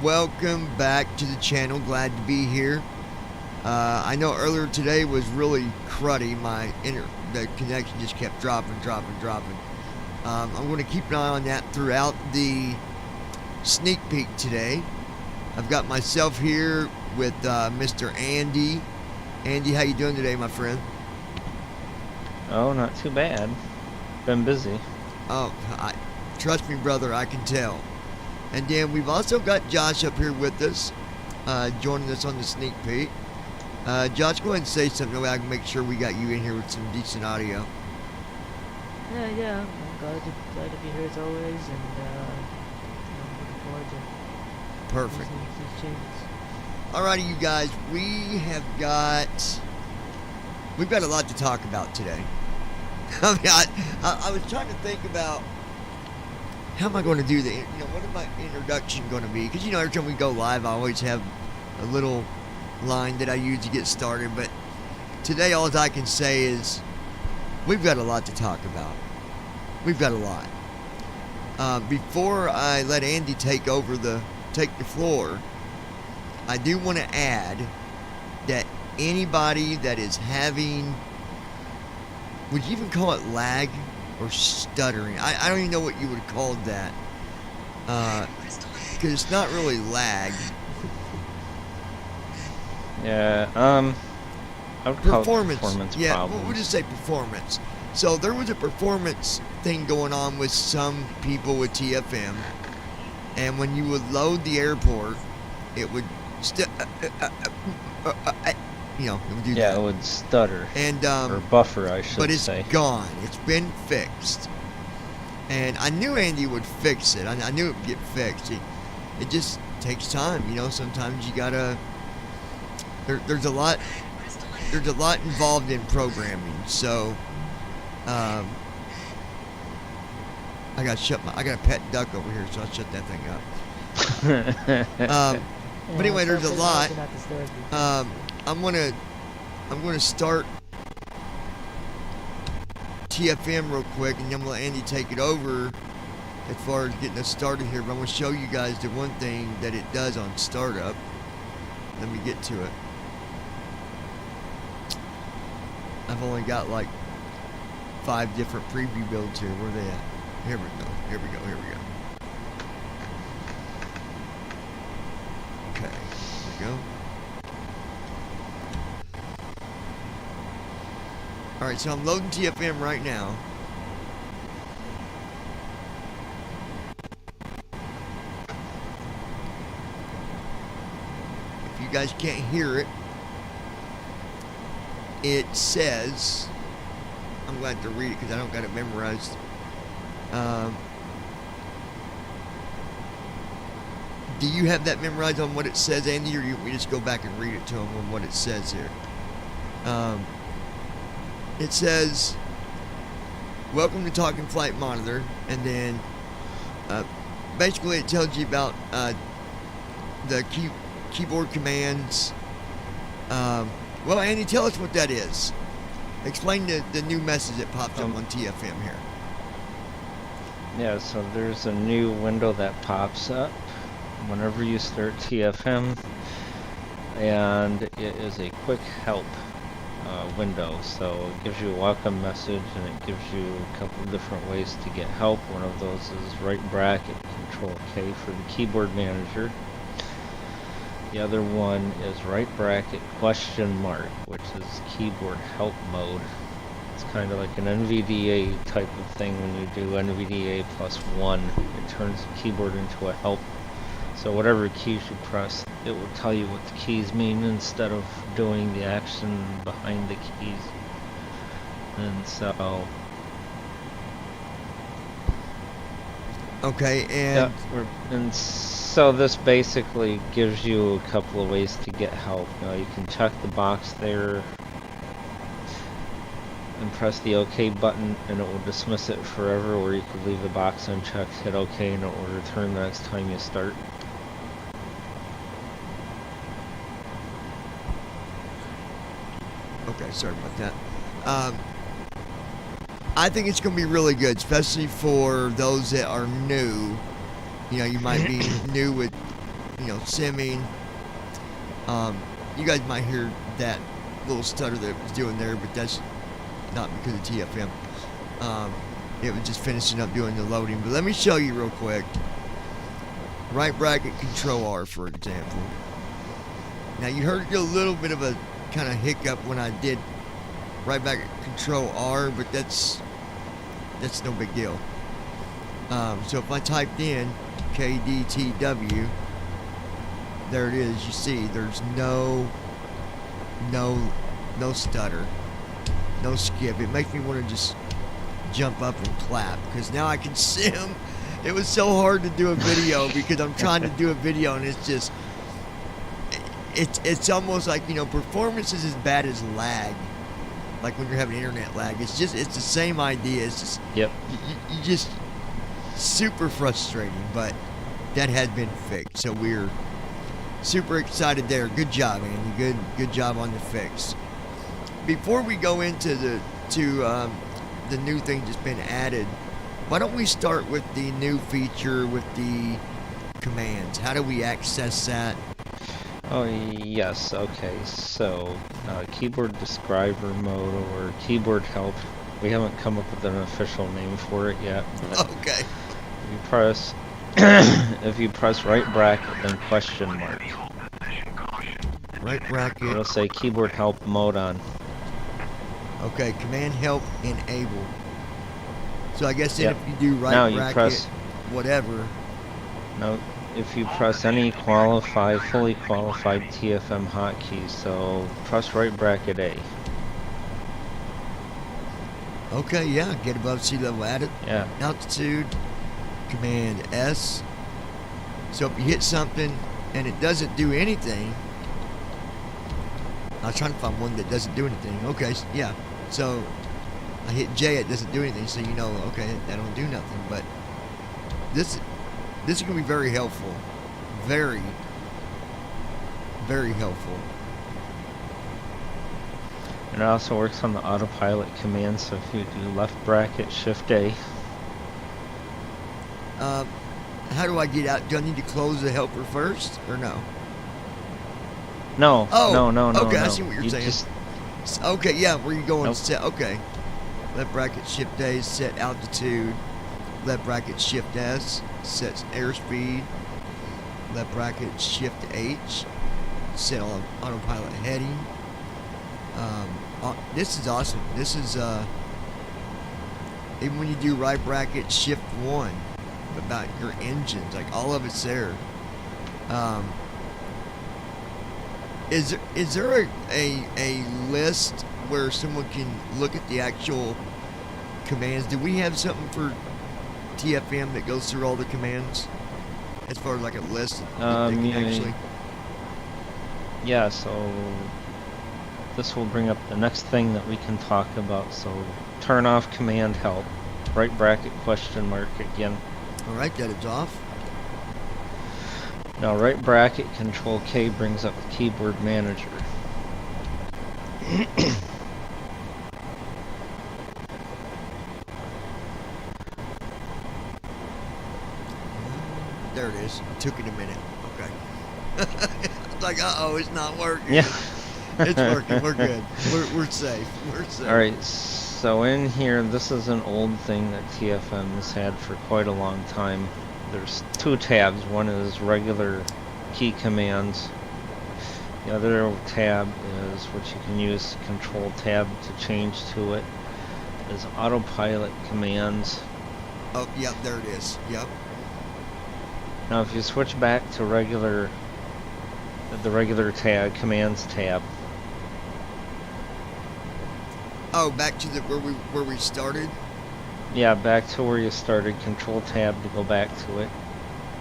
welcome back to the channel. Glad to be here. I know earlier today was really cruddy. The connection just kept dropping. I'm going to keep an eye on that throughout the sneak peek today. I've got myself here with Mr. Andy. Andy, how you doing today, my friend? Oh, not too bad. Been busy. Oh, trust me, brother, I can tell. And then we've also got Josh up here with us, joining us on the sneak peek. Josh, go ahead and say something. That way I can make sure we got you in here with some decent audio. Yeah. I'm glad to be here as always, and I'm looking forward to Perfect. listening to these changes. Alrighty, you guys, we've got a lot to talk about today. I mean, I was trying to think about how am I going to do what is my introduction going to be? Because every time we go live, I always have a little line that I use to get started. But today, all I can say is we've got a lot to talk about. We've got a lot. Before I let Andy take the floor, I do want to add that anybody that is having, would you even call it lag or stuttering? I don't even know what you would call that, because it's not really lag. Yeah, I would call it performance yeah, problems. we'll just say performance. So there was a performance thing going on with some people with TFM, and when you would load the airport, it would it would do that. Yeah, it would stutter. And or buffer, I should say. But it's gone. It's been fixed. And I knew Andy would fix it. I knew it would get fixed. It just takes time, Sometimes you gotta. There's a lot involved in programming. So, I got a pet duck over here, so I'll shut that thing up. But anyway, there's a lot. I'm gonna start TFM real quick, and then I'm gonna let Andy take it over as far as getting us started here. But I'm gonna show you guys the one thing that it does on startup. Let me get to it. I've only got like 5 different preview builds here. Where are they at? Here we go. Okay, there we go. Alright, so I'm loading TFM right now. If you guys can't hear it, it says, I'm glad to read it because I don't got it memorized. Do you have that memorized on what it says, Andy, or we just go back and read it to them on what it says here? It says, welcome to Talking Flight Monitor, and then basically it tells you about the keyboard commands. Well, Andy, tell us what that is. Explain the new message that pops up on TFM here. Yeah, so there's a new window that pops up whenever you start TFM, and it is a quick help window. So it gives you a welcome message, and it gives you a couple of different ways to get help. One of those is right bracket Control K for the keyboard manager. The other one is right bracket question mark, which is keyboard help mode. It's kind of like an NVDA type of thing. When you do NVDA +1, it turns the keyboard into a help. So whatever keys you press, it will tell you what the keys mean instead of doing the action behind the keys. And so... Okay, and... Yeah, so this basically gives you a couple of ways to get help. You can check the box there and press the OK button, and it will dismiss it forever, or you could leave the box unchecked, hit OK, and it will return the next time you start. Okay, sorry about that. I think it's going to be really good, especially for those that are new. You might be new with simming. You guys might hear that little stutter that it was doing there, but that's not because of TFM. It was just finishing up doing the loading. But let me show you real quick. Right bracket Control R, for example. Now you heard a little bit of a kind of hiccup when I did right bracket Control R, but that's no big deal. So if I typed in KDTW, there it is. You see, there's no stutter, no skip. It makes me want to just jump up and clap because now I can sim. It was so hard to do a video because I'm trying to do a video and it's just it's almost like performance is as bad as lag, like when you're having internet lag. It's the same idea. It's just Yep. you just super frustrating, but that has been fixed. So we're super excited there. Good job, Andy. Good job on the fix. Before we go into the new thing that's been added, why don't we start with the new feature with the commands? How do we access that? Oh, yes. Okay. So, keyboard describer mode or keyboard help. We haven't come up with an official name for it yet. Okay. If you press right bracket then question mark, Right bracket. it'll say keyboard help mode on. Okay, command help enable. So I guess then Yep. if you do right Now you bracket, press- whatever. Now, if you press any fully qualified TFM hotkey, so press right bracket A. Okay, yeah, get above sea level Yeah. altitude, command S. So if you hit something and it doesn't do anything, I was trying to find one that doesn't do anything. Okay, yeah. So I hit J, it doesn't do anything, so okay, that don't do nothing. But this is gonna be very helpful. Very, very helpful. And it also works on the autopilot command, so if you do left bracket shift A. How do I get out? Do I need to close the helper first or no? No, Oh, no. okay, I no. see what you're You saying. just- Okay, yeah, where you going? Nope. Set. Okay, left bracket shift A, set altitude. Left bracket shift S, sets airspeed. Left bracket shift H, set on autopilot heading. This is awesome. This is even when you do right bracket shift 1 about your engines, like all of it's there. Is there a list where someone can look at the actual commands? Do we have something for TFM that goes through all the commands as far as like a list that they can actually? Yeah, so this will bring up the next thing that we can talk about. So turn off command help, right bracket question mark again. All right, that is off. Now right bracket control K brings up the keyboard manager. There it is. Took it a minute. Okay. It's like, uh-oh, it's not working. Yeah. It's working. We're good. We're safe. We're safe. Alright, so in here, this is an old thing that TFM has had for quite a long time. There's two tabs. One is regular key commands. The other tab is what you can use control tab to change to it. Is autopilot commands. Oh, yep, there it is. Yep. Now if you switch back to the regular tab, commands tab. Oh, back to where we started. Yeah, back to where you started, control tab to go back to it.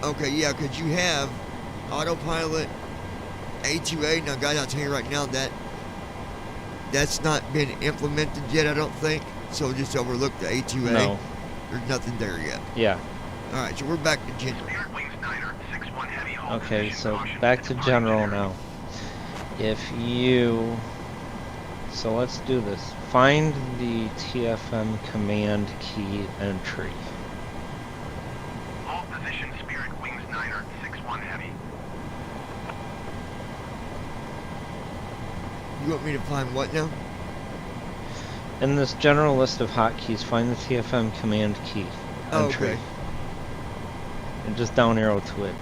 Okay, yeah, because you have autopilot A2A. Now, guys, I'll tell you right now that's not been implemented yet, I don't think. So just overlook the A2A. No. There's nothing there yet. Yeah. All right, so we're back to general. Okay, so back to general now. So let's do this. Find the TFM command key entry. All position Spirit Wings 9er 61 Heavy. You want me to find what now? In this general list of hotkeys, find the TFM command key. Oh, Entry. okay. And just down arrow to it.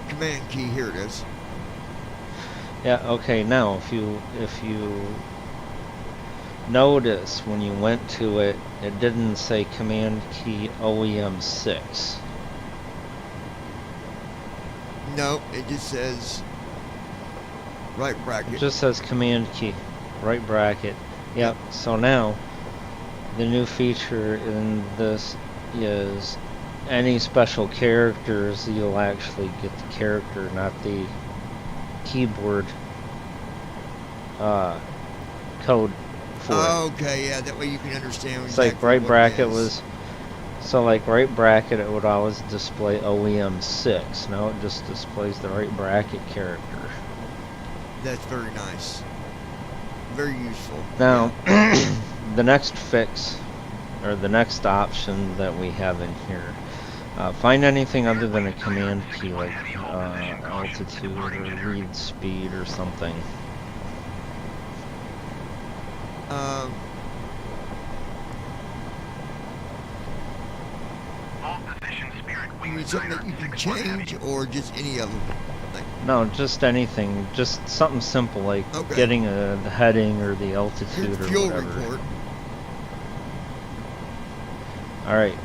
Command key, here it is. Yeah, okay, now if you notice when you went to it, it didn't say command key OEM 6. No, it just says right bracket. It just says command key, right bracket. Yep, so now the new feature in this is any special characters, you'll actually get the character, not the keyboard code for it. Okay, yeah, that way you can understand It's exactly like right what bracket it is. was, so like right bracket it would always display OEM 6. Now it just displays the right bracket character. That's very nice. Very useful. Now, yeah. the next fix, or the next option that we have in here, find anything other than a command key, like altitude or read speed or something. You mean something that you can change, or just any of them? Like, No, just anything, just something simple like okay. getting the heading or the altitude Here's or fuel whatever. report. Alright,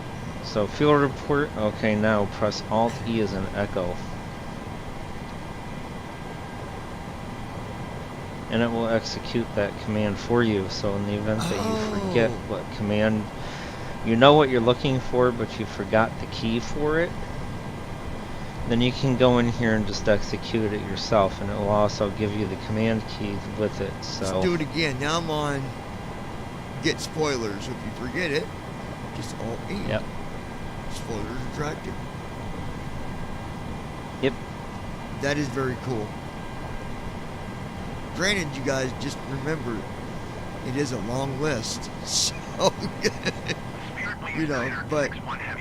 so fuel report, okay, now press Alt E as an echo. And it will execute that command for you, so in the event that you forget what command, you know what you're looking for, but you forgot the key for it, then you can go in here and just execute it yourself, and it will also give you the command key with it. So Let's do it again. Now I'm on get spoilers. If you forget it, just Alt E. Yep. Spoilers attractive. Yep. That is very cool. Granted, you guys, just remember, it is a long list, so you know, but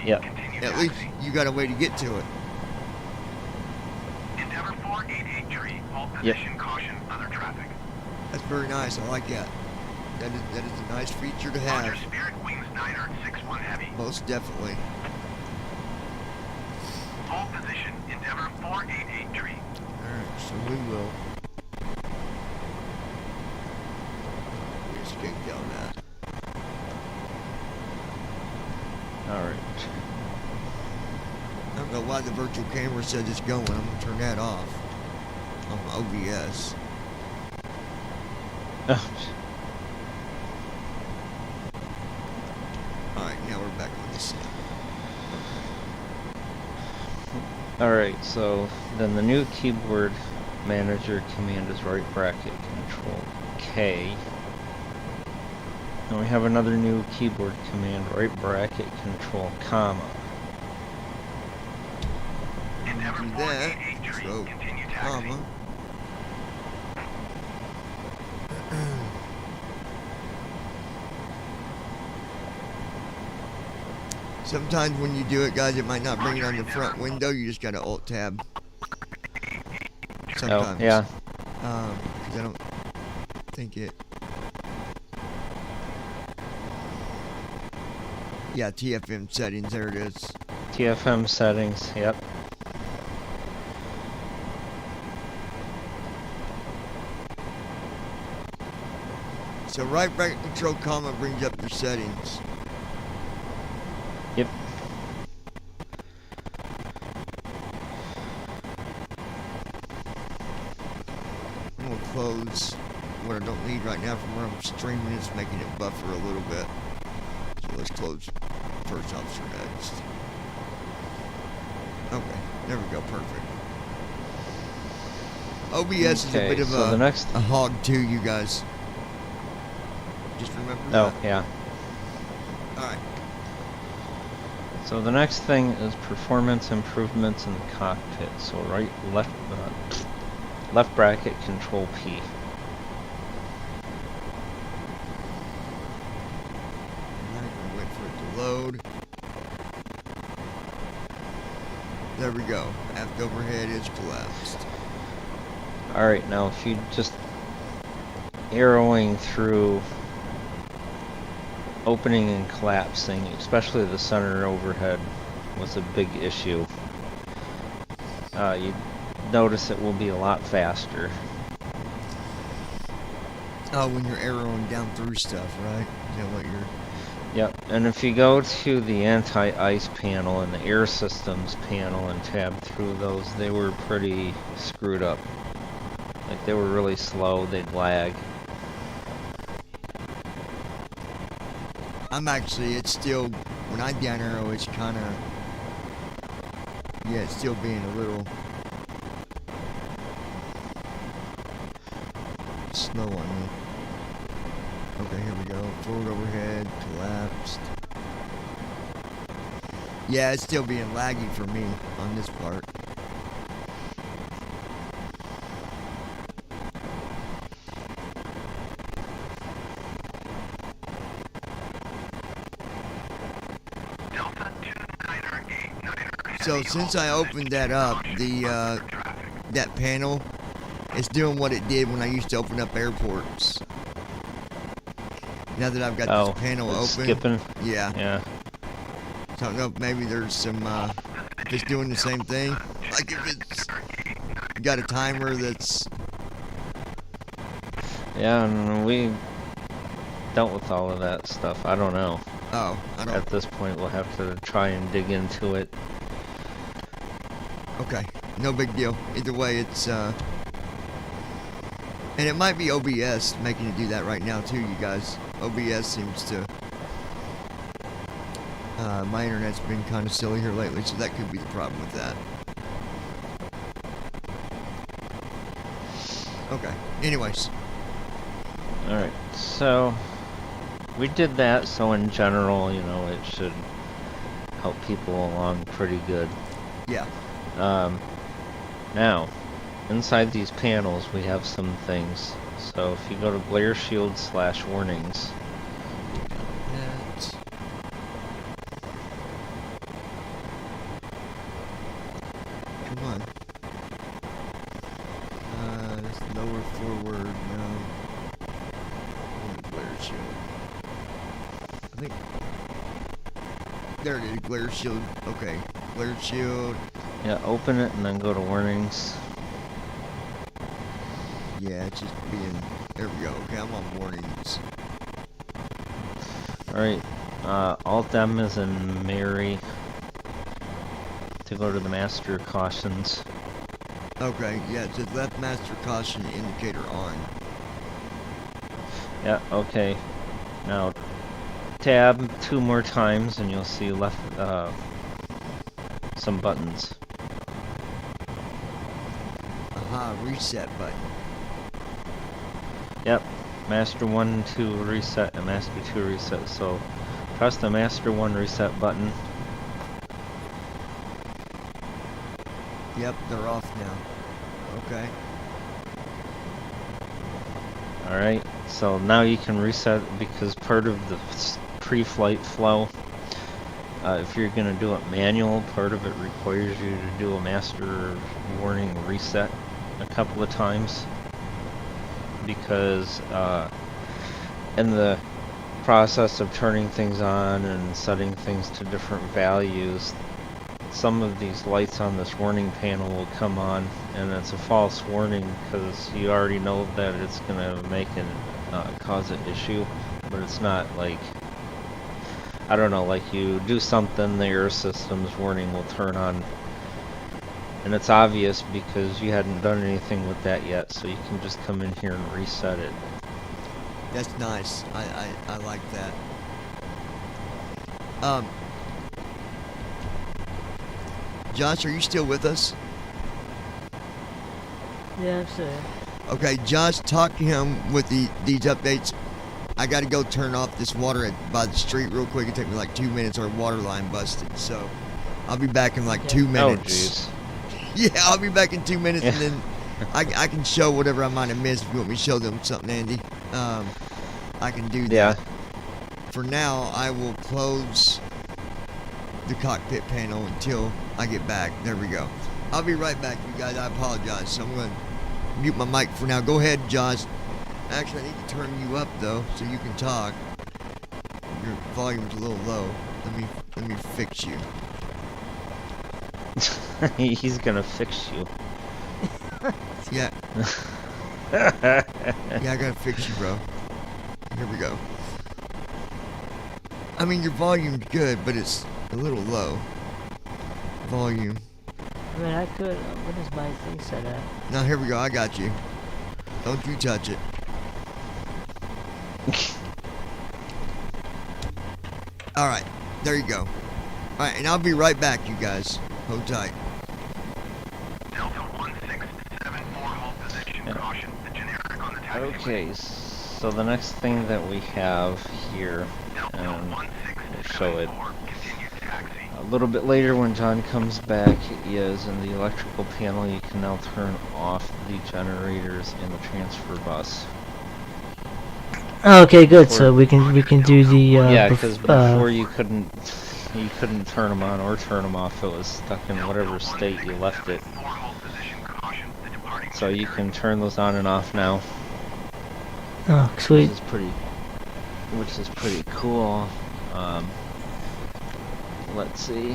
Yep. at least you got a way to get to it. Yep. That's very nice. I like that. That is a nice feature to have. Most definitely. Hold position, Endeavor 488 Alright, so we will escape down that. Alright. I don't know why the virtual camera says it's going. I'm gonna turn that off on my OBS. Alright, now we're back on the scene. Alright, so then the new keyboard manager command is right bracket control K. And we have another new keyboard command, right bracket control comma. Do that, so comma. Sometimes when you do it, guys, it might not bring it on the front window. You just gotta Alt Tab. Sometimes. Oh, yeah. Because I don't think it. Yeah, TFM settings. There it is. TFM settings, yep. So right bracket control comma brings up your settings. Yep. I'm gonna close what I don't need right now from where I'm streaming. It's making it buffer a little bit. So let's close first officer next. Okay, there we go, perfect. OBS is a bit of so the next... a hog too, you guys. Just remember Oh, that. yeah. Alright. So the next thing is performance improvements in the cockpit. So left bracket control P. Alright, we'll wait for it to load. There we go. Aft overhead is collapsed. Alright, now if you just arrowing through opening and collapsing, especially the center overhead, was a big issue. You notice it will be a lot faster. Oh, when you're arrowing down through stuff, right? Is that what you're... Yep, and if you go to the anti-ice panel and the air systems panel and tab through those, they were pretty screwed up. Like, they were really slow, they'd lag. I'm actually, it's still, when I down arrow, it's kind of, yeah, it's still being a little slow on me. Okay, here we go. Forward overhead, collapsed. Yeah, it's still being laggy for me on this part. So since I opened that up, the that panel, it's doing what it did when I used to open up airports. Now that I've got this panel open, skipping. yeah. Yeah. So I don't know if maybe there's some, if it's doing the same thing. Like if it's got a timer that's... Yeah, and we dealt with all of that stuff. I don't know. Oh, I don't... At this point, we'll have to try and dig into it. Okay, no big deal. Either way, it's, and it might be OBS making it do that right now too, you guys. OBS seems to... my internet's been kind of silly here lately, so that could be the problem with that. Okay, anyways. Alright, so we did that, so in general, you know, it should help people along pretty good. Yeah. Now, inside these panels we have some things. So if you go to glare shield / warnings. That. Come on. That's lower forward, no. Glare shield. I think. There it is, glare shield. Okay, glare shield. Yeah, open it and then go to warnings. Yeah, it's just being... There we go. Okay, I'm on warnings. Alright, Alt-M is in Mary to go to the master cautions. Okay, yeah, it says left master caution indicator on. Yeah, okay. Now, tab 2 more times and you'll see left, some buttons. Aha, reset button. Yep, Master 1, 2 reset and Master 2 reset. So press the Master 1 reset button. Yep, they're off now. Okay. Alright, so now you can reset because part of the pre-flight flow, if you're going to do it manual, part of it requires you to do a master warning reset a couple of times. Because in the process of turning things on and setting things to different values, some of these lights on this warning panel will come on, and it's a false warning because you already know that it's going to make an cause an issue, but it's not like, I don't know, like you do something, the air systems warning will turn on. And it's obvious because you hadn't done anything with that yet, so you can just come in here and reset it. That's nice. I like that. Josh, are you still with us? Yeah, I'm still. Okay, Josh, talk to him with these updates. I got to go turn off this water by the street real quick. It took me like 2 minutes. Our water line busted, so I'll be back in like 2 minutes. Oh, jeez. Yeah, I'll be back in 2 minutes, and then I can show whatever I might have missed. If you want me to show them something, Andy, I can do that. Yeah. For now, I will close the cockpit panel until I get back. There we go. I'll be right back, you guys. I apologize. So I'm going to mute my mic for now. Go ahead, Josh. Actually, I need to turn you up, though, so you can talk. Your volume's a little low. Let me fix you. He's gonna fix you. Yeah. Yeah, I gotta fix you, bro. Here we go. I mean, your volume's good, but it's a little low. Volume. I mean, I could. What is my thing set at? Now, here we go. I got you. Don't you touch it. Alright. There you go. Alright, and I'll be right back, you guys. Hold tight. Delta 1674, hold position. Yeah. Caution, the generic on the taxi. Okay, so the next thing that we have here, and we'll show it Continue taxi. a little bit later when John comes back, is in the electrical panel you can now turn off the generators in the transfer bus. Oh, okay, good. So we can do the Yeah, because before you couldn't turn them on or turn them off. It was stuck in whatever state you left it. So you can turn those on and off now, Oh, sweet. which is pretty cool. Let's see.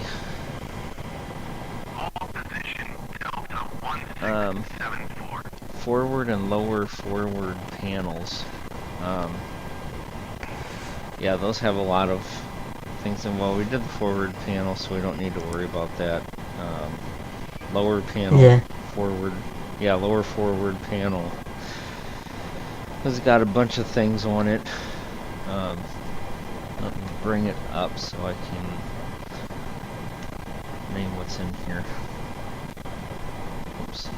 Forward and lower forward panels. Yeah, those have a lot of things in. Well, we did the forward panel, so we don't need to worry about that. Lower panel, Yeah. forward, yeah, lower forward panel has got a bunch of things on it. Let me bring it up so I can name what's in here. Oops.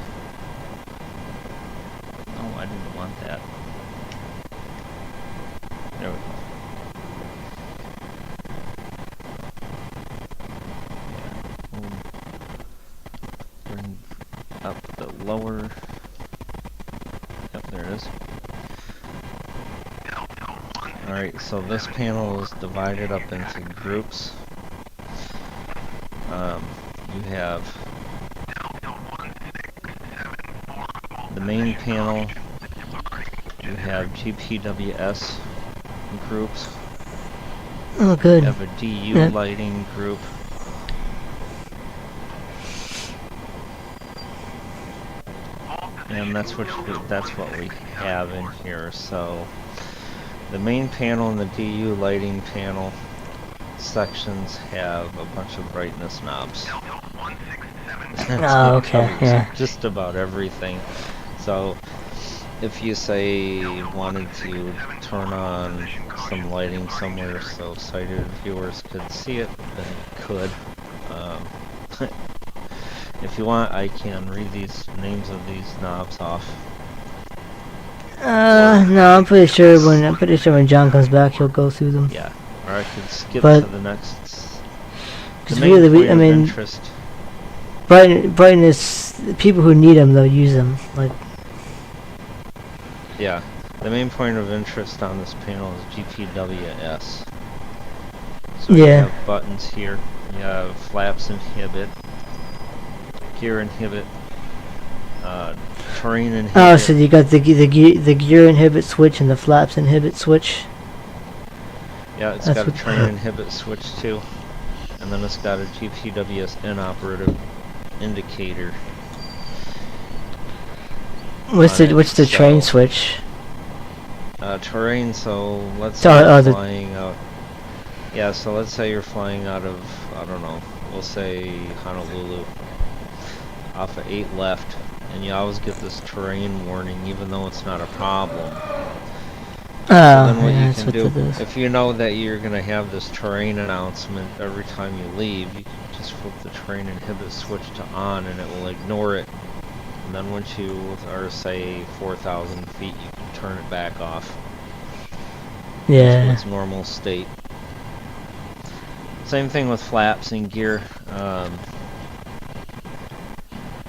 Oh, I didn't want that. There we go. Bring up the lower. Yep, there it is. Alright, so this panel is divided up into groups. You have the main panel, you have GPWS groups, Oh, you good. have a DU Yeah. lighting group, and that's what we have in here. So the main panel and the DU lighting panel sections have a bunch of brightness knobs. Oh, okay, yeah. Just about everything. So if you say wanted to turn on some lighting somewhere so sighted viewers could see it, then you could. If you want, I can read these names of these knobs off. No, I'm pretty sure when John comes back, he'll go through them. Yeah, or I could skip But- to the next. Because The main really, point I of mean, interest. brightness. The people who need them, they'll use them. Like, Yeah, the main point of interest on this panel is GPWS. So you Yeah. have buttons here. You have flaps inhibit, gear inhibit, terrain inhibit. oh, so you got the gear inhibit switch and the flaps inhibit switch. Yeah, it's That's got a what- terrain inhibit switch too, and then it's got a GPWS inoperative indicator. What's on it, the train so- switch? Terrain. So let's Oh, say oh, you're the- flying out. Yeah, so let's say you're flying out of, I don't know, we'll say Honolulu, off of 8 left, and you always get this terrain warning even though it's not a problem. Oh, So then what yeah, you that's can what do, that is. if you know that you're going to have this terrain announcement every time you leave, you can just flip the terrain inhibit switch to on and it will ignore it. And then once you are, say, 4,000 feet, you can turn it back off to Yeah. its normal state. Same thing with flaps and gear.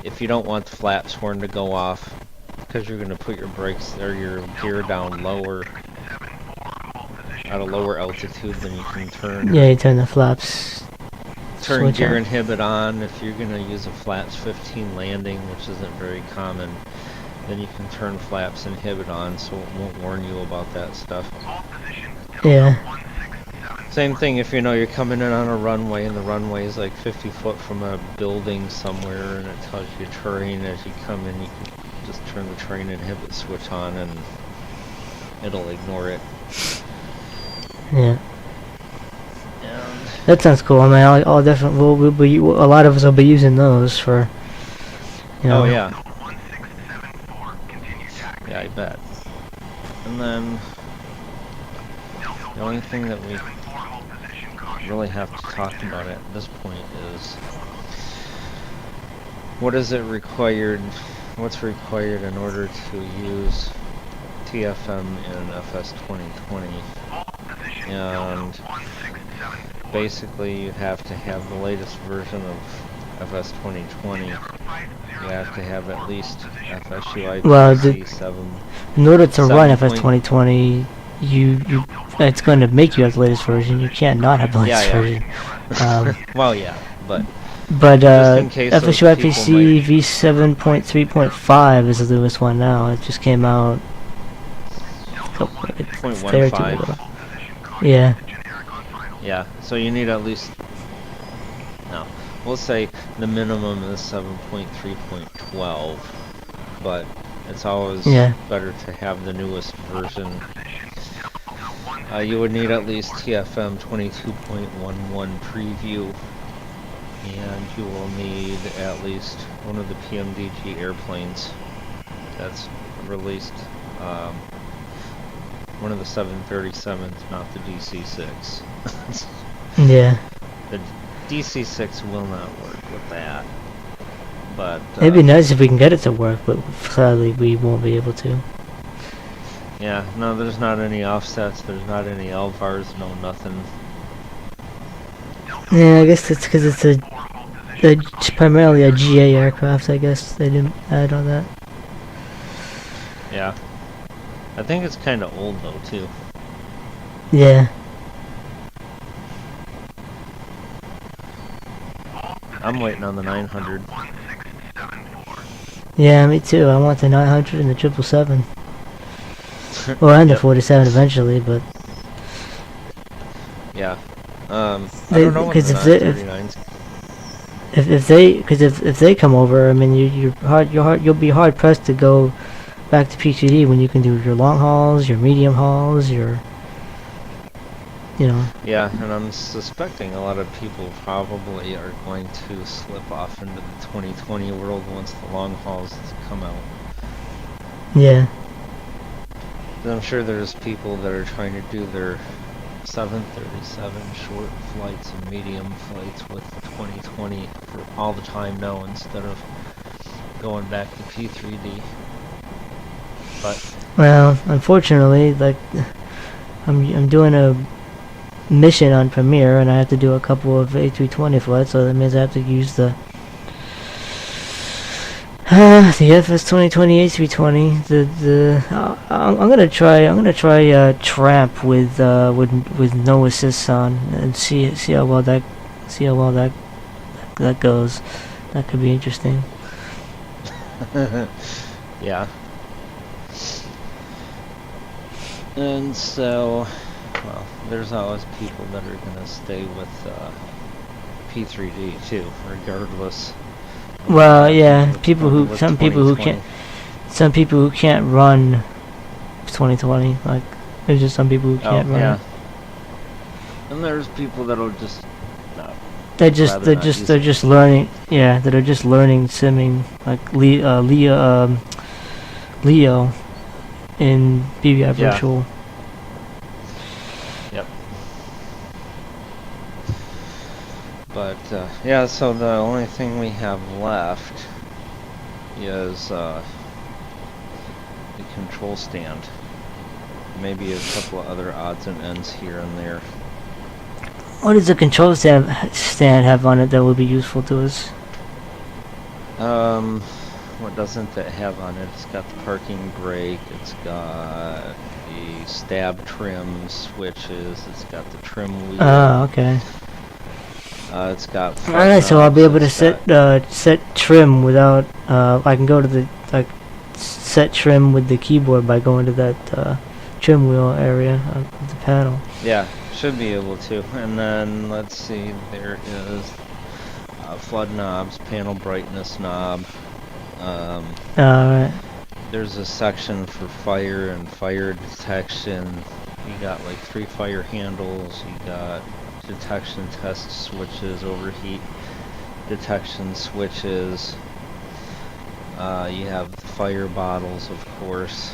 If you don't want the flaps horn to go off, because you're going to put your brakes or your gear down lower, at a lower altitude, then you can turn Yeah, you turn the flaps turn switch gear on. inhibit on. If you're going to use a flaps 15 landing, which isn't very common, then you can turn flaps inhibit on, so it won't warn you about that stuff. Hold position. Yeah. 167. Same thing if you know you're coming in on a runway and the runway is like 50 foot from a building somewhere and it tells you terrain as you come in, you can just turn the terrain inhibit switch on and it'll ignore it. Yeah. And That sounds cool. I mean, I'll definitely. We'll be, a lot of us will be using those for. You know. oh yeah, 1674. Continue taxi. yeah, I bet. And then the only thing that we 74 hold position. Caution. really have to talk about at this point is what is it required, what's required in order to use TFM in FS 2020. Position. And 1674. basically you have to have the latest version of FS 2020. You have to have at least FSU Well, IPC 7. In order to run 7 FS point- 2020, it's going to make you have the latest version. You can't not have the latest Yeah, version. well, yeah, but But Just in case those FSU people IPC might- V7.3.5 is the newest one now. It just came out a day or two 0.15. ago. Yeah. Yeah, so you need at least, no, we'll say the minimum is 7.3.12, but it's always Yeah. better to have the newest version. You would need at least TFM 22.11 preview, and you will need at least one of the PMDG airplanes that's released, one of the 737s, not the DC-6. Yeah. The DC-6 will not work with that, but It'd be nice if we can get it to work, but sadly we won't be able to. yeah, no, there's not any offsets, there's not any LVARs, no nothing. Yeah, I guess it's because it's primarily a GA aircraft. I guess they didn't add on that. Yeah, I think it's kind of old though too. Yeah. I'm waiting on the 900. Yeah, me too. I want the 900 and the 777. Well, and the Yep. 47 eventually, but Yeah. I They- don't know when 'cause the if they- 939's. if they come over, I mean, you'll be hard pressed to go back to PQD when you can do your long hauls, your medium hauls, your, you know. Yeah, and I'm suspecting a lot of people probably are going to slip off into the 2020 world once the long hauls come out. Yeah. And I'm sure there's people that are trying to do their 737 short flights and medium flights with the 2020 for all the time now instead of going back to P3D. But Well, unfortunately, like, I'm doing a mission on Premiere, and I have to do a couple of A320 flights, so that means I have to use the FS 2020 A320. I'm gonna try Tramp with no assists on and see how well that goes. That could be interesting. yeah. And so, well, there's always people that are gonna stay with P3D too, regardless. Well, yeah, With some people who 2020. can't run 2020. Like, there's just some people who can't run. Yeah. And there's people that'll just no. They're rather not use it. just learning. Yeah, that are just learning simming, like Leo in BBI Yeah. Virtual. Yep. But yeah, so the only thing we have left is the control stand. Maybe a couple of other odds and ends here and there. What does the control stand have on it that would be useful to us? What doesn't it have on it? It's got the parking brake, it's got the stab trim switches, it's got the trim wheel. Oh, okay. It's got. Alright, so I'll be able to set trim without. I can go to the set trim with the keyboard by going to that trim wheel area of the panel. Yeah, should be able to. And then let's see, there is flood knobs, panel brightness knob. Alright. There's a section for fire and fire detection. You got like 3 fire handles. You got detection test switches, overheat detection switches. You have the fire bottles, of course.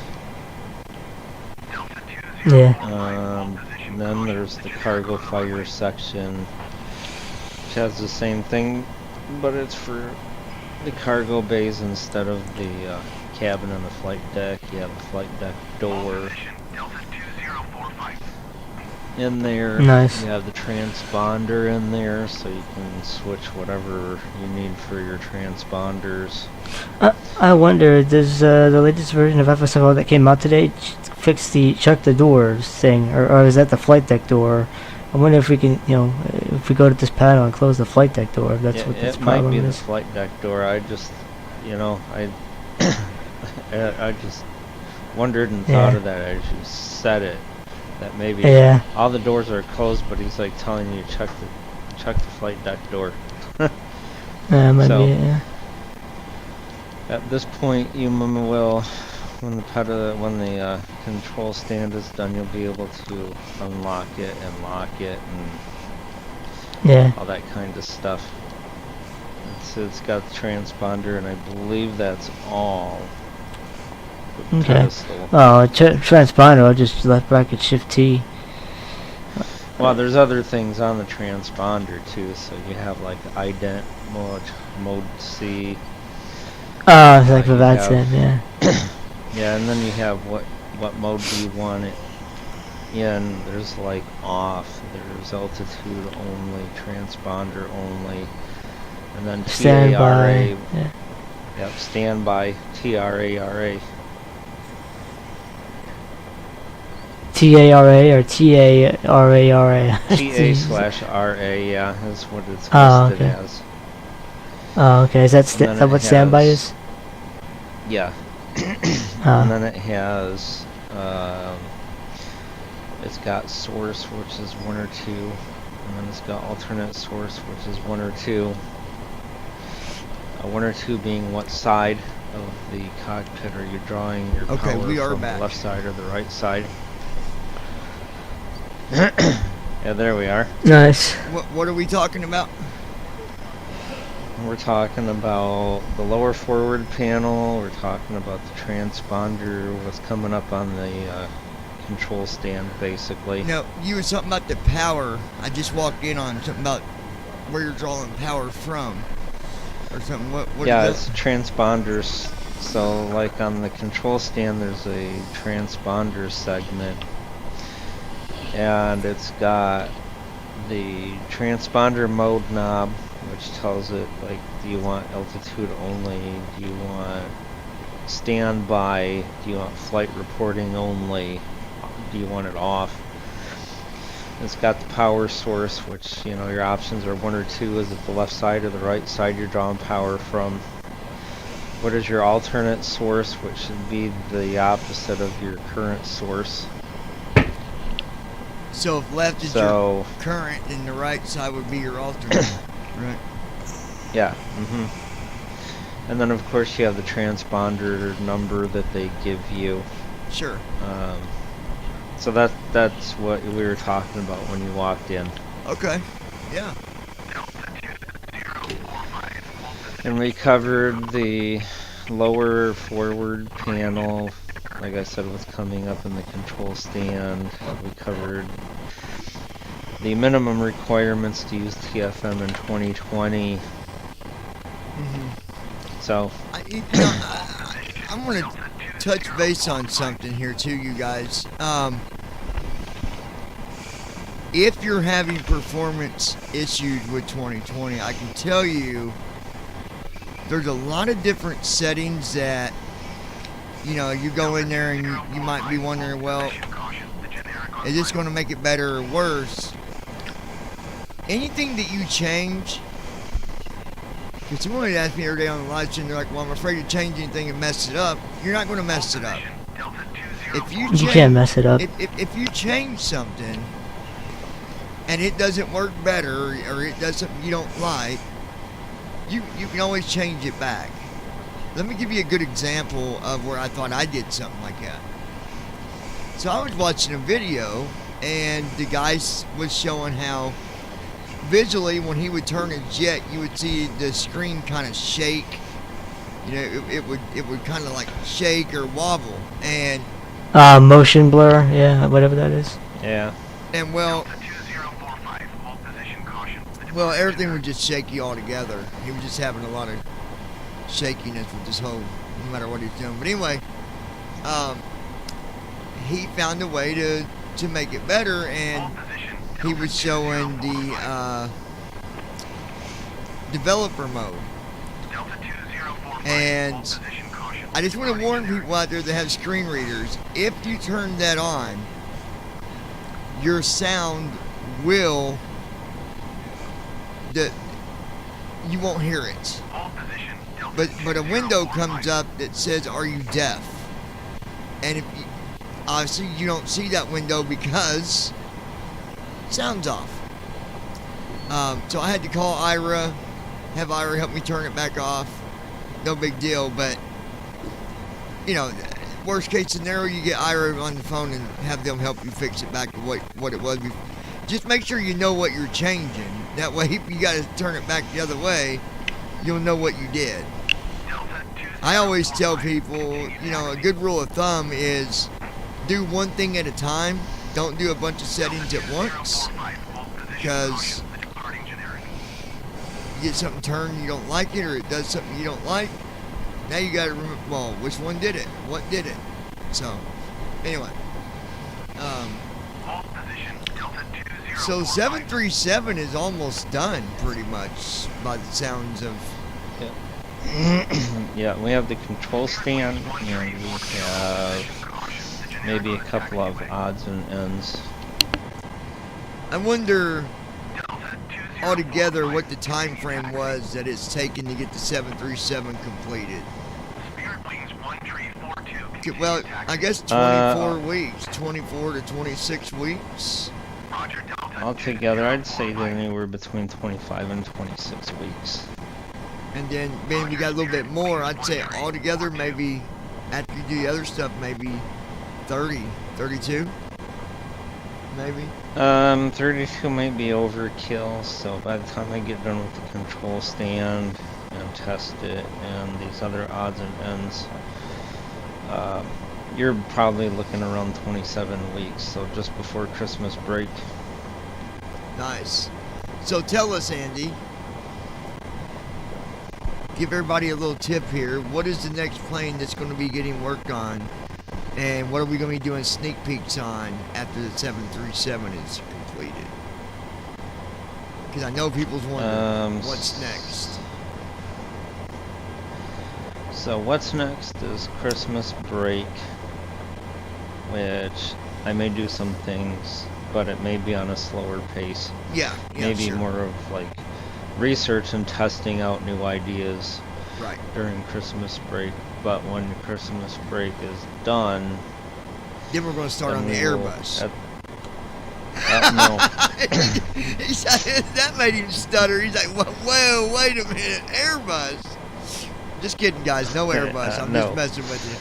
Yeah. And then there's the cargo fire section, which has the same thing, but it's for the cargo bays instead of the cabin and the flight deck. You have a flight deck door in there. Nice. You have the transponder in there, so you can switch whatever you need for your transponders. I wonder, does the latest version of FSFO that came out today fix the check the doors thing, or is that the flight deck door? I wonder if we can, if we go to this panel and close the flight deck door, if that's what this it might problem be is. the flight deck door. I just, I just wondered and thought of that as you said it. That maybe all the doors are closed, but he's like telling you to check the flight deck door. Might So, be it, yeah. At this point, you will, when the control stand is done, you'll be able to unlock it and lock it and all that kind of stuff. It's got the transponder, and I believe that's all. Okay. Pedestal. Oh, transponder, I'll just left bracket shift T. Well, there's other things on the transponder too, so you have like ident mode C. Oh, it's like you for that's have- it, yeah. Yeah, and then you have what mode do you want it in. There's like off, there's altitude only, transponder only, and then Standby. TARA. Yeah. Yep, standby, TRARA. TARA or TARARA? TA/RA, yeah, is what it's listed Oh, okay. as. Oh, okay. Is that, And then is that it what standby has- is? Yeah. Oh. And then it has, it's got source, which is 1 or 2, and then it's got alternate source, which is 1 or 2. 1 or 2 being what side of the cockpit are you drawing your Okay, power we are from, back. the left side or the right side? Yeah, there we are. Nice. What are we talking about? We're talking about the lower forward panel, we're talking about the transponder, what's coming up on the control stand, basically. No, you were something about the power. I just walked in on something about where you're drawing power from, or something. What Yeah, is it's transponders. So, like on the control stand, there's a transponder segment, and it's got the transponder mode knob, which tells it, like, do you want altitude only, do you want standby, do you want flight reporting only, do you want it off. It's got the power source, which, your options are 1 or 2. Is it the left side or the right side you're drawing power from? What is your alternate source, which should be the opposite of your current source. So if left is your current, and the right side would be your alternate, right? Yeah. And then of course you have the transponder number that they give you. Sure. So that's what we were talking about when you walked in. Okay. Yeah. And we covered the lower forward panel, like I said, what's coming up in the control stand. We covered the minimum requirements to use TFM in 2020. So, I'm going to touch base on something here too, you guys. If you're having performance issues with 2020, I can tell you there's a lot of different settings that, you go in there and you might be wondering, well, is this going to make it better or worse? anything that you change, because someone had asked me every day on the live stream, they're like, well, I'm afraid to change anything and mess it up. You're not going to mess it up. If you You can't mess it up. If you change something and it doesn't work better, or it does something you don't like, you can always change it back. Let me give you a good example of where I thought I did something like that. So I was watching a video, and the guy was showing how visually when he would turn his jet, you would see the screen kind of shake. You know, it would kind of like shake or wobble, and Motion blur, yeah, whatever that is. Yeah. and well, Delta 2045, hold position caution. well, everything was just shaky altogether. He was just having a lot of shakiness with this whole, no matter what he's doing. But anyway, he found a way to make it better, and Hold position. he was showing the developer mode. Delta 2045, And hold position caution. I just want to warn people out there that have screen readers, if you turn that on, your sound will, you won't hear it. Hold position. Delta But a window comes 2045. up that says, "Are you deaf?" And if you, obviously you don't see that window because sound's off. So I had to call Ira, have Ira help me turn it back off. No big deal, but you know, worst case scenario, you get Ira on the phone and have them help you fix it back to what it was before. Just make sure you know what you're changing. That way, if you got to turn it back the other way, you'll know what you did. Delta I always tell people, you know, a good rule of thumb is do one thing at a time. Don't do a bunch of settings at once, 2045, hold position because caution. The departing generic. you get something turned, you don't like it, or it does something you don't like. Now you got to remember, well, which one did it? What did it? So, anyway. Hold position. Delta 2045. So 737 is almost done, pretty much, by the sounds of. Yeah, we have the control stand, and we have maybe a couple of odds and ends. I wonder Delta 2045. altogether what the time frame was that it's taken to get the 737 completed. Spirit Wings 1342. Well, I guess 24 weeks, 24 to 26 weeks. Roger, Delta Altogether, I'd say they're anywhere between 25 and 26 weeks. And then maybe we got a little bit more. I'd say altogether, maybe after you do the other stuff, maybe 30, 32, maybe. 32 might be overkill, so by the time I get done with the control stand and test it and these other odds and ends, you're probably looking around 27 weeks, so just before Christmas break. Nice. So tell us, Andy. Give everybody a little tip here. What is the next plane that's going to be getting worked on? And what are we going to be doing sneak peeks on after the 737 is completed? Because I know people's wondering what's next. So what's next is Christmas break, which I may do some things, but it may be on a slower pace. Yeah, Maybe sure. more of like research and testing out new ideas Right. during Christmas break. But when Christmas break is done, Then we're going to start then on the we will- Airbus. no. He said, that made him stutter. He's like, whoa, wait a minute, Airbus. Just kidding, guys. No Airbus. I'm no. just messing with you.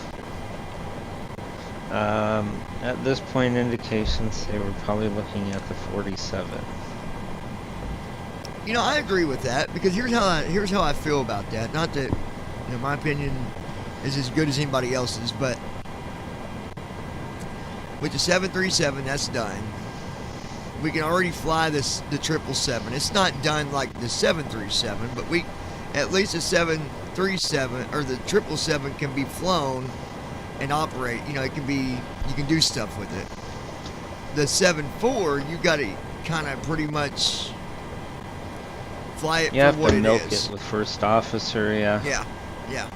At this point, indications say we're probably looking at the 47. You know, I agree with that because here's how I feel about that. Not that, you know, my opinion is as good as anybody else's, but with the 737, that's done. We can already fly the 777. It's not done like the 737, but at least the 737 or the 777 can be flown and operate. You know, you can do stuff with it. The 74, you got to kind of pretty much fly it You for have what to it milk is. it with first officer, yeah. Yeah.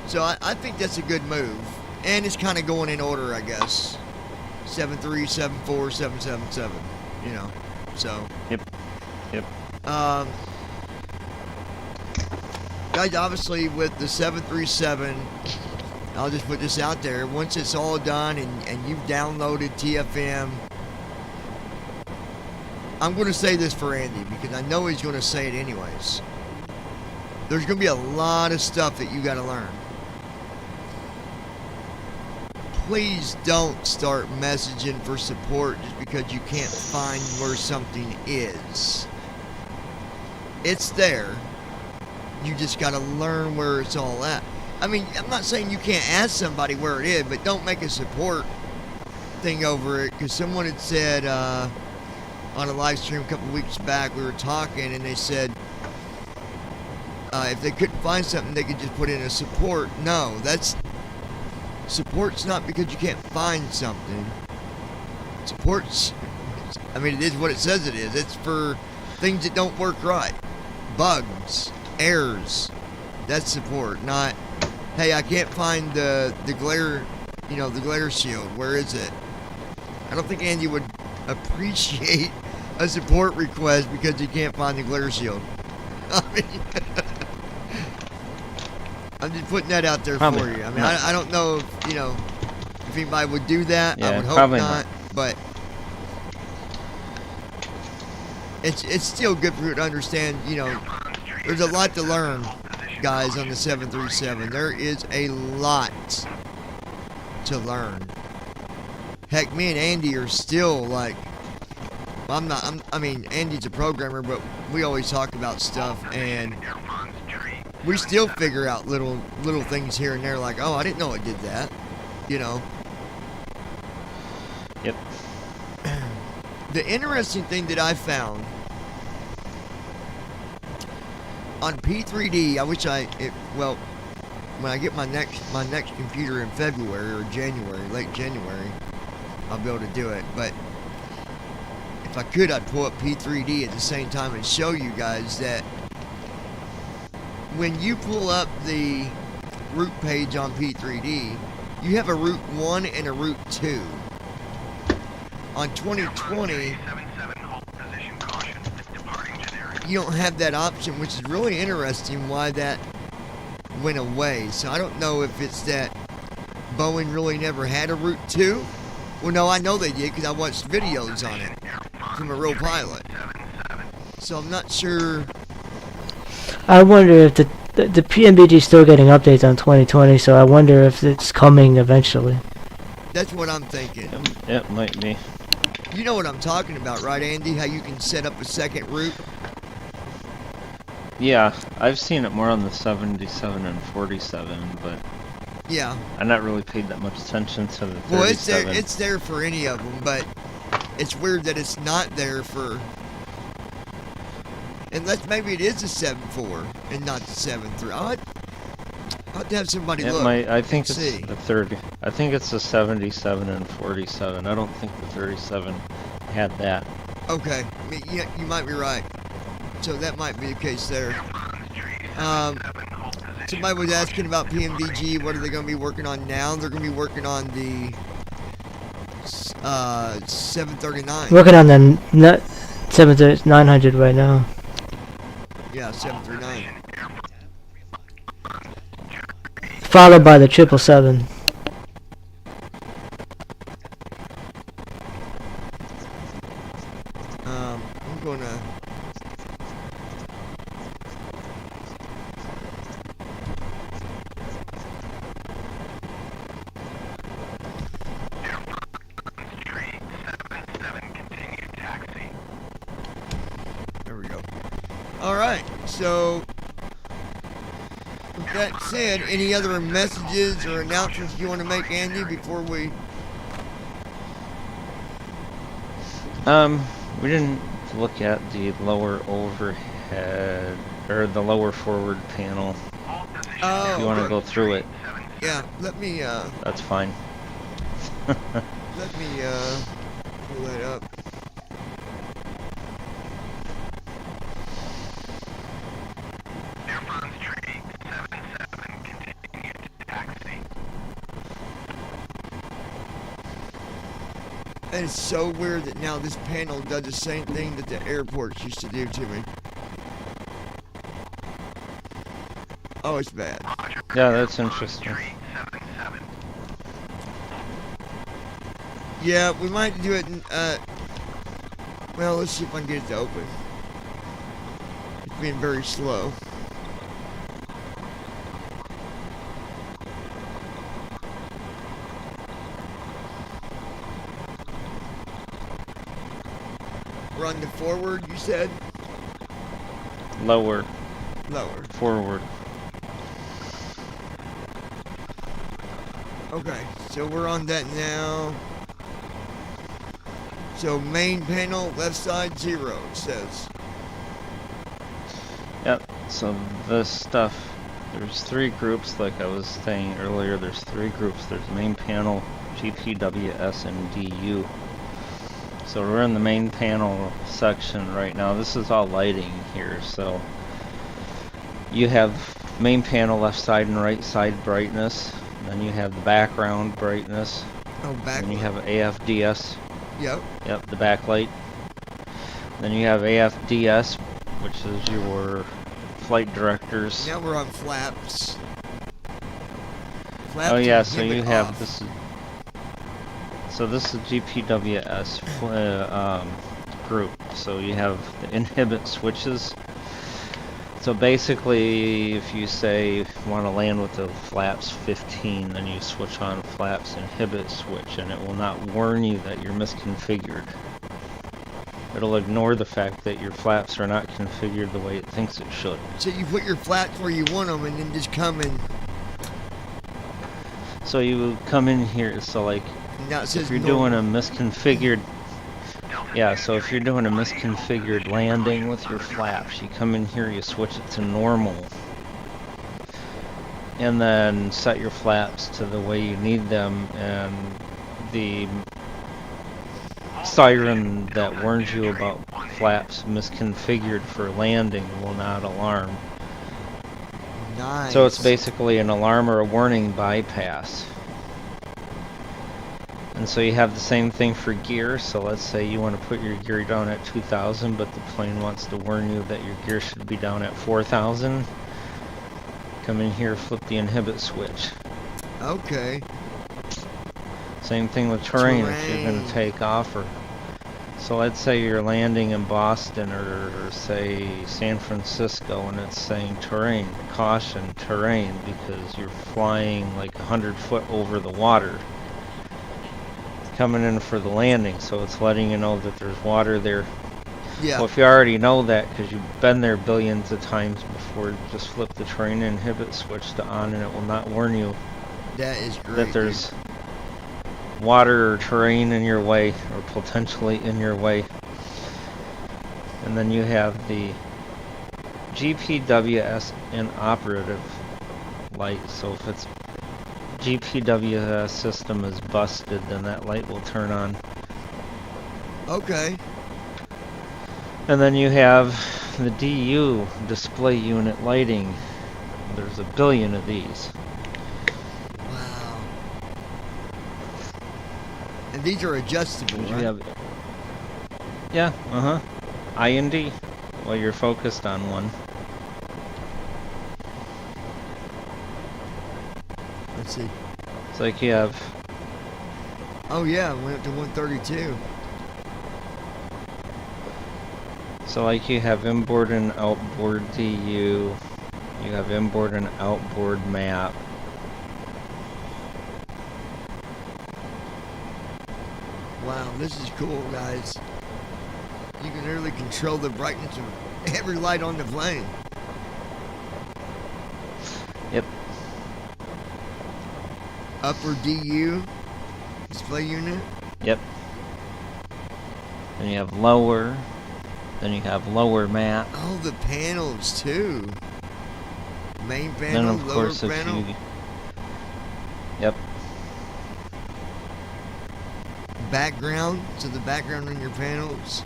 So I think that's a good move. And it's kind of going in order, I guess. 7-3, 7-4, 7-7-7, you know. So. Yep. Um, guys, obviously with the 737, I'll just put this out there. Once it's all done and you've downloaded TFM, I'm going to say this for Andy because I know he's going to say it anyways. There's going to be a lot of stuff that you got to learn. Please don't start messaging for support just because you can't find where something is. It's there. You just got to learn where it's all at. I mean, I'm not saying you can't ask somebody where it is, but don't make a support thing over it. Because someone had said on a live stream a couple weeks back, we were talking, and they said if they couldn't find something, they could just put in a support. No, support's not because you can't find something. Support's, I mean, it is what it says it is. It's for things that don't work right. Bugs, errors. That's support, not, hey, I can't find the glare, the glare shield. Where is it? I don't think Andy would appreciate a support request because he can't find the glare shield. I mean, I'm just putting that out there for you. I mean, I don't know if anybody would do that. Yeah, I would hope probably not. But it's still good for you to understand, there's a lot to learn, guys, on the 737. There is a lot to learn. Heck, me and Andy are still like, I mean, Andy's a programmer, but we always talk about stuff, and we still figure out little things here and there, like, oh, I didn't know it did that, Yep. The interesting thing that I found on P3D, I wish when I get my next computer in February or January, late January, I'll be able to do it. But if I could, I'd pull up P3D at the same time and show you guys that when you pull up the route page on P3D, you have a route 1 and a route 2. On 2020, you don't have that option, which is really interesting why that went away. So I don't know if it's that Boeing really never had a route 2. Well, no, I know they did because I watched videos on it from a real pilot. So I'm not sure. I wonder if the PMBG is still getting updates on 2020, so I wonder if it's coming eventually. That's what I'm thinking. It might be. You know what I'm talking about, right, Andy? How you can set up a second route? Yeah, I've seen it more on the 77 and 47, but Yeah. I not really paid that much attention to the 37. Well, it's there for any of them, but it's weird that it's not there for. Unless maybe it is a 7.4 and not the 7.3. I'll have to have somebody look. I think it's see. the 30. I think it's the 77 and 47. I don't think the 37 had that. Okay, I mean, yeah, you might be right. So that might be the case there. Somebody was asking about PMVG. What are they going to be working on now? They're going to be working on the 739. Working on the 900 right now. Yeah, 739. Followed by the 777. I'm going to. There we go. All right, so with that said, any other messages or announcements you want to make, Andy, before we? We didn't look at the lower overhead or the lower forward panel. Oh, If you want to go through it, yeah. Let me that's fine. pull that up. And it's so weird that now this panel does the same thing that the airports used to do to me. Oh, it's bad. Yeah, that's interesting. Yeah, we might do it in, well, let's see if I can get it to open. It's being very slow. Run the forward, you said? Lower, Lower. forward. Okay, so we're on that now. So main panel, left side 0, it says. Yep, so this stuff, there's 3 groups, like I was saying earlier, there's 3 groups. There's main panel, GPWS, and DU. So we're in the main panel section right now. This is all lighting here, so you have main panel left side and right side brightness. Then you have the background brightness. Oh, back. Then you have AFDS. Yep. Yep, the backlight. Then you have AFDS, which is your flight directors. Now we're on flaps. Oh yeah, and so inhibit you have off. this. So this is GPWS group. So you have the inhibit switches. So basically, if you say want to land with the flaps 15, then you switch on flaps inhibit switch, and it will not warn you that you're misconfigured. It'll ignore the fact that your flaps are not configured the way it thinks it should. So you put your flaps where you want them and then just come and So you come in here, so like, now it says if you're normal. doing a misconfigured, yeah, so if you're doing a misconfigured landing with your flaps, you come in here, you switch it to normal, and then set your flaps to the way you need them, and the siren that warns you about flaps misconfigured for landing will not alarm. Nice. So it's basically an alarm or a warning bypass. And so you have the same thing for gear. So let's say you want to put your gear down at 2,000, but the plane wants to warn you that your gear should be down at 4,000. Come in here, flip the inhibit switch. Okay. Same thing with terrain. If you're going to take off, or so let's say you're landing in Boston or say San Francisco, and it's saying terrain, caution, terrain, because you're flying like 100 foot over the water. Coming in for the landing, so it's letting you know that there's water there. Yeah. Well, if you already know that because you've been there billions of times before, just flip the terrain inhibit switch to on, and it will not warn you That is great. that there's water or terrain in your way, or potentially in your way. And then you have the GPWS inoperative light. So if it's GPWS system is busted, then that light will turn on. Okay. And then you have the DU, display unit lighting. There's a billion of these. Wow. And these are adjustable, You right? have, yeah, I and D. Well, you're focused on one. Let's see. It's like you have, Oh yeah, went up to 132. so like you have inboard and outboard DU. You have inboard and outboard map. Wow, this is cool, guys. You can literally control the brightness of every light on the plane. Yep. Upper DU display unit. Yep. Then you have lower. Then you have lower map. Oh, the panels too. Main Then panel, of lower course if panel. you, yep. Background, so the background on your panels.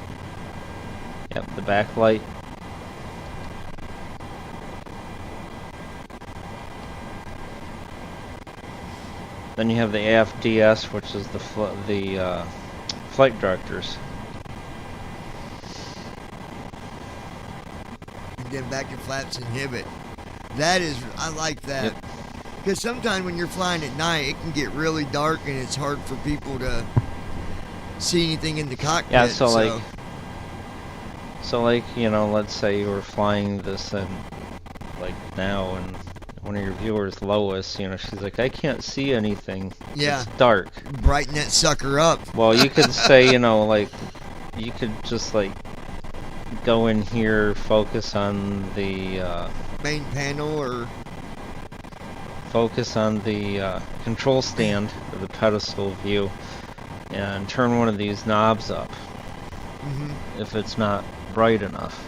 Yep, the backlight. Then you have the AFDS, which is the flight directors. And then back and flaps inhibit. That is, I like that. Yep. Because sometimes when you're flying at night, it can get really dark and it's hard for people to see anything in the cockpit. Yeah, so like, you know, let's say you were flying this and like now, and one of your viewers, Lois, you know, she's like, I can't see anything. Yeah. It's dark. Brighten that sucker up. Well, you could say, you know, like, you could just like go in here, focus on the Main panel or... focus on the control stand or the pedestal view, and turn one of these knobs up if it's not bright enough.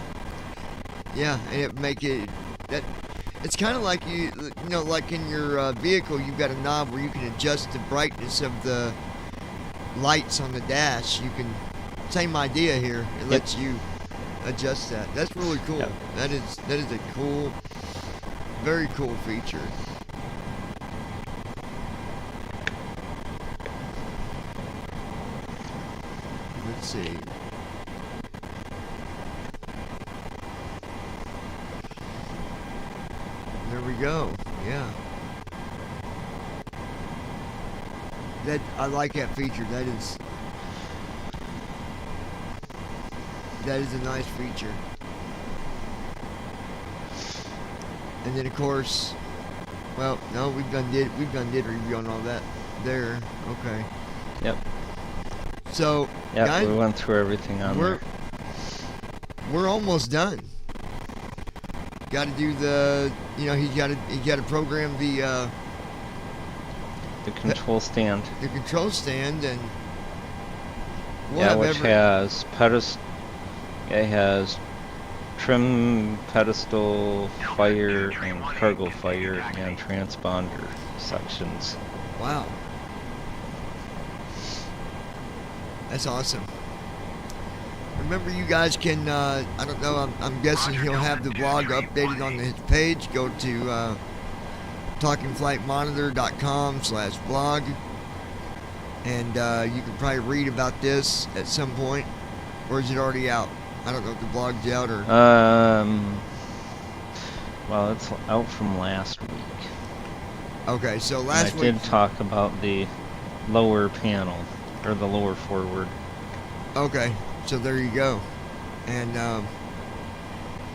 Yeah, and it make it... that. It's kind of like you know, like in your vehicle, you've got a knob where you can adjust the brightness of the lights on the dash. You can... Same idea here. It lets you adjust that. That's really cool. Yep. That is a cool, very cool feature. Let's see. There we go. Yeah. That, I like that feature. That is a nice feature. And then of course, well, no, we've done did review on all that there. Okay. Yep. So Yep, guys, we went through everything on there. we're almost done. Got to do the, you know, he's got to program the control stand. the control stand, and we'll Yeah, have which has pedestal. It has trim, pedestal, fire, and cargo fire, and transponder sections. Wow. That's awesome. Remember, you guys can, I don't know, I'm guessing he'll have the blog updated on his page. Go to talkingflightmonitor.com/blog, and you can probably read about this at some point. Or is it already out? I don't know if the blog's out or... Well, it's out from last week. Okay, so And last I week... did talk about the lower panel, or the lower forward. Okay, so there you go. And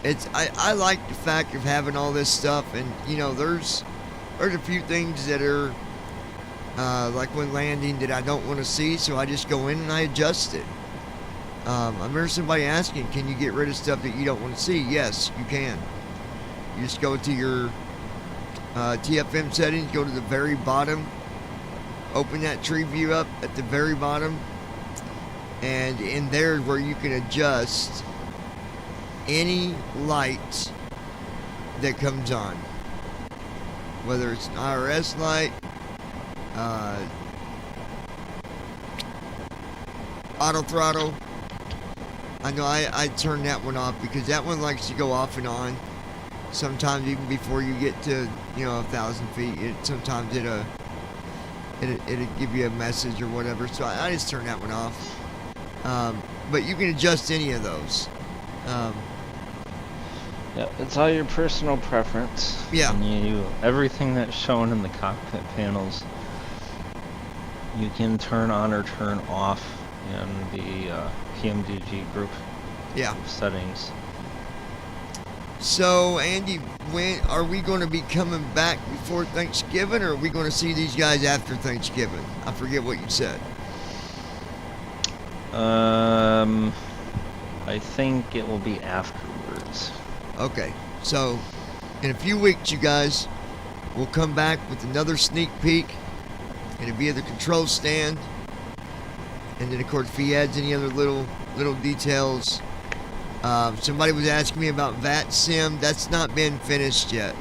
it's I like the fact of having all this stuff, and you know, there's a few things that are like when landing that I don't want to see, so I just go in and I adjust it. I remember somebody asking, can you get rid of stuff that you don't want to see? Yes, you can. You just go to your TFM settings, go to the very bottom, open that tree view up at the very bottom, and in there is where you can adjust any light that comes on, whether it's an IRS light, auto throttle. I know I turn that one off because that one likes to go off and on. Sometimes even before you get to, you know, 1,000 feet, sometimes it'll give you a message or whatever. So I just turn that one off. But you can adjust any of those. Yep, it's all your personal preference. Yeah. And everything that's shown in the cockpit panels, you can turn on or turn off in the PMDG group Yeah. settings. So, Andy, when are we going to be coming back before Thanksgiving, or are we going to see these guys after Thanksgiving? I forget what you said. I think it will be afterwards. Okay, so in a few weeks, you guys, we'll come back with another sneak peek, and it'll be at the control stand. And then, of course, if he adds any other little details. Somebody was asking me about VATSIM. That's not been finished yet.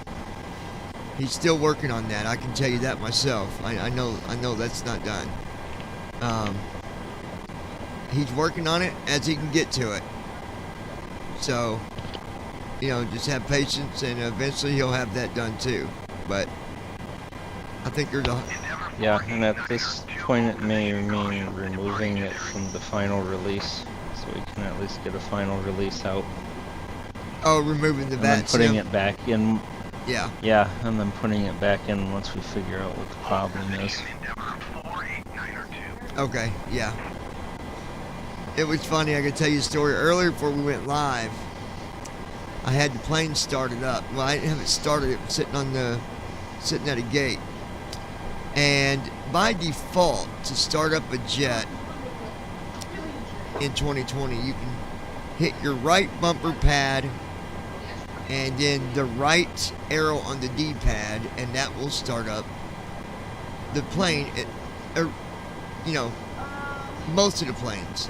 He's still working on that. I can tell you that myself. I know that's not done. He's working on it as he can get to it. So, you know, just have patience, and eventually he'll have that done too. But I think there's a... Yeah, and at this point it may mean removing it from the final release, so we can at least get a final release out. Oh, removing the and then VATSIM. putting it back in. Yeah. Yeah, and then putting it back in once we figure out what the problem is. Endeavor 48902. Okay. Yeah. It was funny. I could tell you a story earlier before we went live. I had the plane started up. Well, I didn't have it started. It was sitting at a gate. And by default, to start up a jet in 2020, you can hit your right bumper pad and then the right arrow on the D-pad, and that will start up the plane. Most of the planes.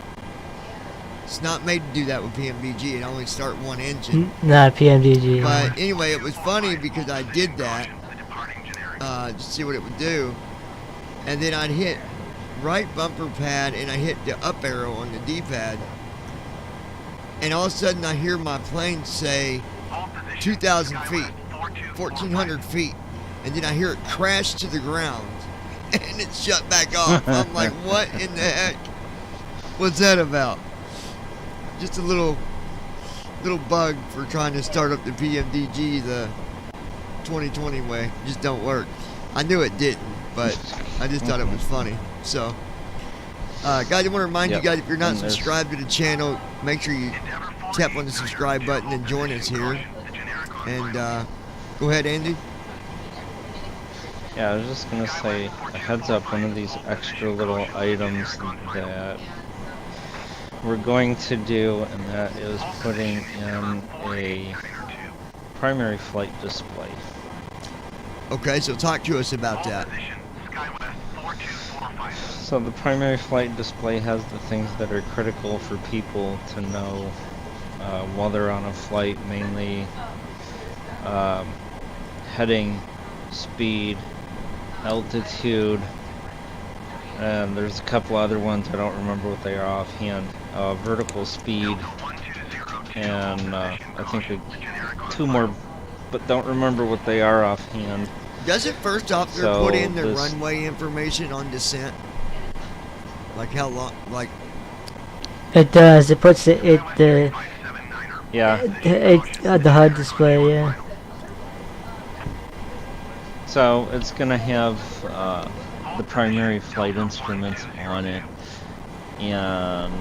It's not made to do that with PMDG. It only start one engine. Not PMDG. But anyway, it was funny because I did that The departing generic. to see what it would do, and then I'd hit right bumper pad and I hit the up arrow on the D-pad, and all of a sudden I hear my plane say Hold position. 2,000 feet, Skywest 4245. 1,400 feet, and then I hear it crash to the ground, and it shut back off. I'm like, what in the heck was that about? Just a little bug for trying to start up the PMDG the 2020 way. Just don't work. I knew it didn't, but I just thought it was funny. So, guys, I want to remind you guys, if you're not And there's- subscribed to the channel, make sure you Endeavor tap on the subscribe button and join us here. The generic on And go ahead, Andy. Yeah, I was just gonna say, a heads up, one of these extra little items that we're going to do, and that is putting in a primary flight display. Okay, so talk to us about that. position. Skywest 4245. So the primary flight display has the things that are critical for people to know while they're on a flight, mainly heading, speed, altitude, and there's a couple other ones I don't remember what they are offhand. Vertical speed, and I think two more, but don't remember what they are offhand. Does it first off there So put in the this- runway information on descent? Like how long? Like It does. It puts the Yeah, the HUD display. Yeah. so it's gonna have the primary flight instruments on it, and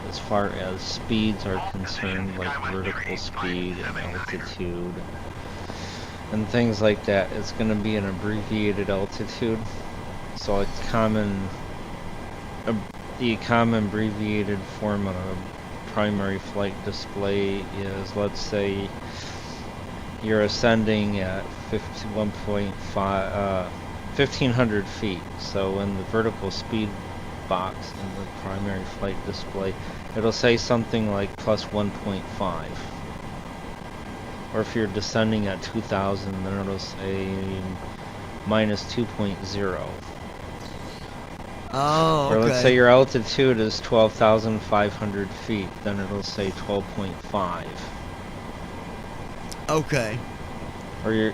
as far as speeds are concerned, like vertical speed and altitude and things like that, it's gonna be an abbreviated altitude. So a the common abbreviated form of a primary flight display is, let's say you're ascending at 1,500 feet. So in the vertical speed box in the primary flight display, it'll say something like plus 1.5. Or if you're descending at 2,000, then it'll say minus 2.0. oh, Or okay. let's say your altitude is 12,500 feet, then it'll say 12.5. Okay. Or your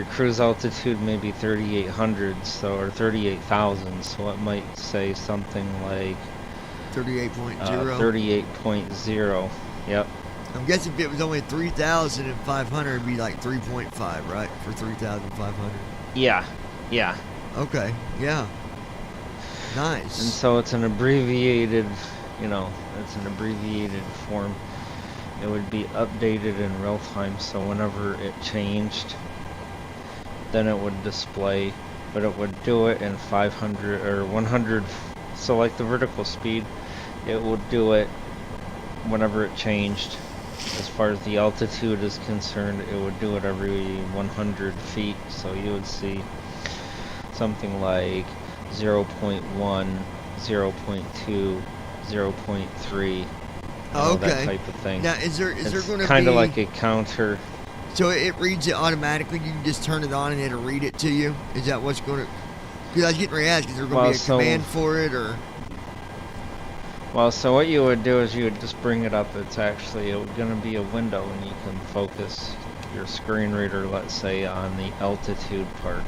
cruise altitude may be 3,800, or 38,000, so it might say something like 38.0. 38.0. Yep. I'm guessing if it was only 3,500, it'd be like 3.5, right? For 3,500. Yeah. Yeah. Okay. Yeah. And Nice. so it's an abbreviated, it's an abbreviated form. It would be updated in real time, so whenever it changed, then it would display, but it would do it in 500 or 100. So like the vertical speed, it would do it whenever it changed. As far as the altitude is concerned, it would do it every 100 feet. So you would see something like 0.1, 0.2, 0.3, that Okay. type of thing. Now, is there going to be kind of like a counter? So it reads it automatically? You can just turn it on and it'll read it to you? Is that what's going to... Because I was getting ready to ask, is there going to Well, be a so- command for it, or... Well, so what you would do is you would just bring it up. It's actually going to be a window, and you can focus your screen reader, let's say, on the altitude part.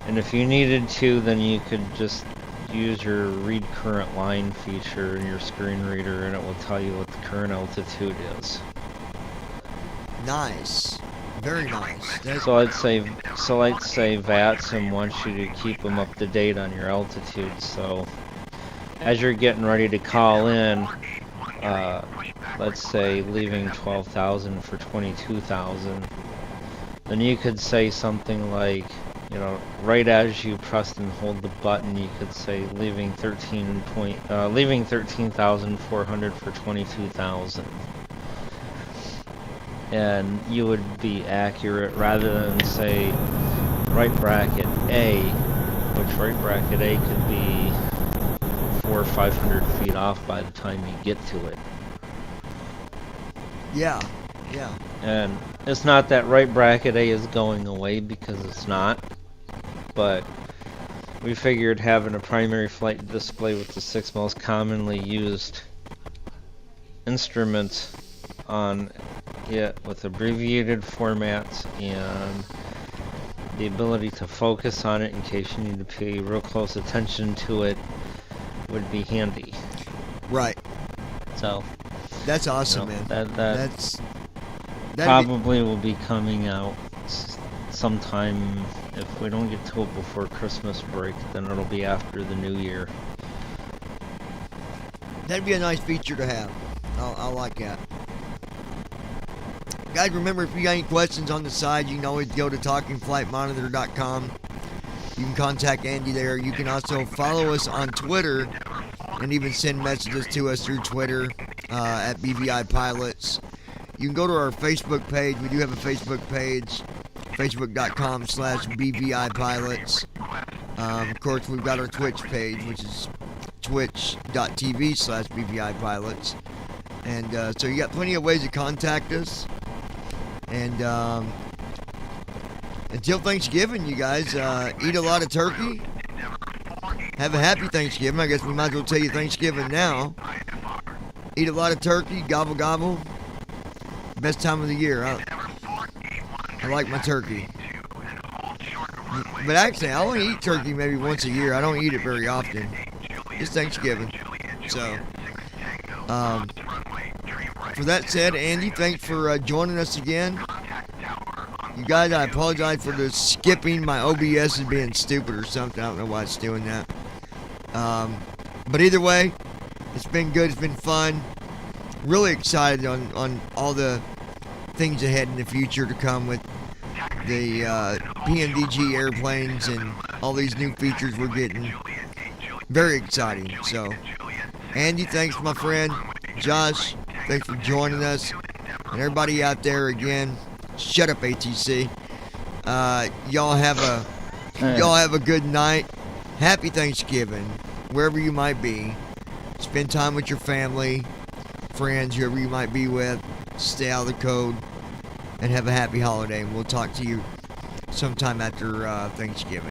And if you needed to, then you could just use your read current line feature in your screen reader, and it will tell you what the current altitude is. Nice. Very nice. So I'd say VATSIM wants you to keep them up to date on your altitude. So as you're getting ready to call in, let's say leaving 12,000 for 22,000, then you could say something like, you know, right as you press and hold the button, you could say leaving 13,400 for 22,000. And you would be accurate rather than say right bracket A, which right bracket A could be 400 or 500 feet off by the time you get to it. Yeah. And it's not that right bracket A is going away, because it's not, but we figured having a primary flight display with the 6 most commonly used instruments on it with abbreviated formats and the ability to focus on it in case you need to pay real close attention to it would be handy. Right. So That's awesome, you know, man. That'd Probably. will be coming out sometime. If we don't get to it before Christmas break, then it'll be after the new year. That'd be a nice feature to have. I like that. Guys, remember, if you got any questions on the side, you can always go to talkingflightmonitor.com. You can contact Andy there. You can also follow us on Twitter and even send messages to us through Twitter at BVI Pilots. You can go to our Facebook page. We do have a Facebook page, facebook.com/BVI Pilots. Of course, we've got our Twitch page, which is twitch.tv/BVI Pilots. And so you got plenty of ways to contact us. And until Thanksgiving, you guys, eat a lot of turkey. Have a happy Thanksgiving. I guess we might as well tell you Thanksgiving now. Eat a lot of turkey, gobble gobble. Best time of the year. I like my turkey. But actually, I only eat turkey maybe once a year. I don't eat it very often. It's Thanksgiving. So, for that said, Andy, thanks for joining us again. You guys, I apologize for the skipping. My OBS is being stupid or something. I don't know why it's doing that. But either way, it's been good. It's been fun. Really excited on all the things ahead in the future to come with the PNDG airplanes and all these new features we're getting. Very exciting. So, Andy, thanks, my friend. Josh, thanks for joining us. And everybody out there, again, shut up, ATC. Y'all have a good night. Happy Thanksgiving, wherever you might be. Spend time with your family, friends, whoever you might be with. Stay out of the code, and have a happy holiday. And we'll talk to you sometime after Thanksgiving.